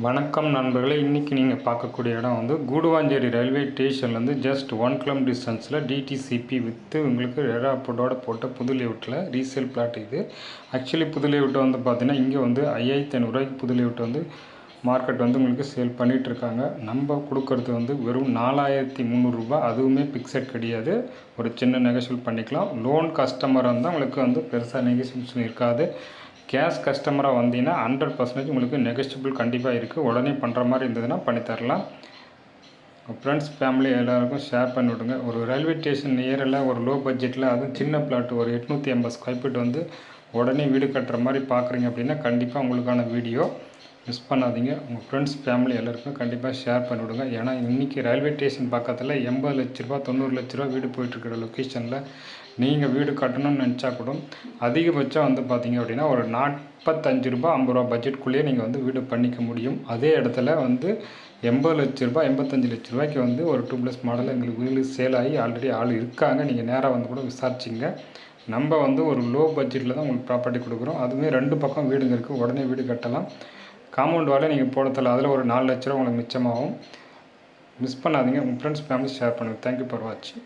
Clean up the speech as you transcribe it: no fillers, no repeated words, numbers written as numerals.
வணக்கம் நண்பர்களே, இன்றைக்கி நீங்கள் பார்க்கக்கூடிய இடம் வந்து கூடுவாஞ்சேரி ரயில்வே ஸ்டேஷன்லேருந்து ஜஸ்ட் 1 கிலோமீட்டர் டிஸ்டன்ஸில் டிடிசிபி வித்து உங்களுக்கு ரெராப்போட்டோட போட்ட புது லேஅவுட்டில் ரீசேல் பிளாட். இது ஆக்சுவலி புது லேஅவுட் வந்து பார்த்தீங்கன்னா இங்கே வந்து 5500 புது லேஅவுட் வந்து மார்க்கெட் வந்து உங்களுக்கு சேல் பண்ணிகிட்ருக்காங்க. நம்ம கொடுக்கறது வந்து வெறும் 4300 அதுவுமே பிக்சட் கிடையாது. ஒரு சின்ன நெகோஷியபிள் பண்ணிக்கலாம். லோன் கஸ்டமராக இருந்தால் உங்களுக்கு வந்து பெருசாக நெகோஷியபிள்ஸ் இருக்காது. கேஷ் கஸ்டமராக வந்தீங்கன்னா 100% உங்களுக்கு நெகோஷியபிள் கண்டிப்பாக இருக்குது. உடனே பண்ணுற மாதிரி இருந்ததுன்னா பண்ணித்தரலாம். ஃப்ரெண்ட்ஸ் ஃபேமிலி எல்லாருக்கும் ஷேர் பண்ணி விடுங்க. ஒரு ரயில்வே ஸ்டேஷன் நியரில் ஒரு லோ பட்ஜெட்டில் அதுவும் சின்ன பிளாட் ஒரு 850 ஸ்கொயர் ஃபீட் வந்து உடனே வீடு கட்டுற மாதிரி பார்க்குறீங்க அப்படின்னா கண்டிப்பாக உங்களுக்கான வீடியோ மிஸ் பண்ணாதீங்க. உங்கள் ஃப்ரெண்ட்ஸ் ஃபேமிலி எல்லாருக்கும் கண்டிப்பாக ஷேர் பண்ணி விடுங்க. ஏன்னா இன்றைக்கி ரயில்வே ஸ்டேஷன் பக்கத்தில் 80 லட்ச ரூபா 90 லட்ச ரூபா வீடு போயிட்டுருக்கிற லொக்கேஷனில் நீங்கள் வீடு கட்டணும்னு நினச்சா கூட அதிகபட்சம் வந்து பார்த்திங்க அப்படின்னா ஒரு 45 ரூபா 50 ரூபா பட்ஜெட்குள்ளேயே நீங்கள் வந்து வீடு பண்ணிக்க முடியும். அதே இடத்துல வந்து 80 லட்ச ரூபா 85 லட்ச ரூபாய்க்கு வந்து ஒரு 2+ மாடல் எங்களுக்கு வீடு சேல் ஆகி ஆல்ரெடி ஆள் இருக்காங்க. நீங்கள் நேராக வந்து கூட விசாரிச்சிங்க. நம்ம வந்து ஒரு லோ பட்ஜெட்டில் தான் உங்களுக்கு ப்ராப்பர்ட்டி கொடுக்குறோம். அதுவுமே 2 பக்கம் வீடுங்க இருக்குது. உடனே வீடு கட்டலாம். காம்பவுண்ட் வாலே நீங்கள் போடத்தில் அதில் ஒரு 4 லட்ச ரூபா உங்களுக்கு மிச்சமாகும். மிஸ் பண்ணாதீங்க. உங்கள் ஃப்ரெண்ட்ஸ் ஃபேமிலி ஷேர் பண்ணுங்கள். தேங்க்யூ ஃபார் வாட்சிங்.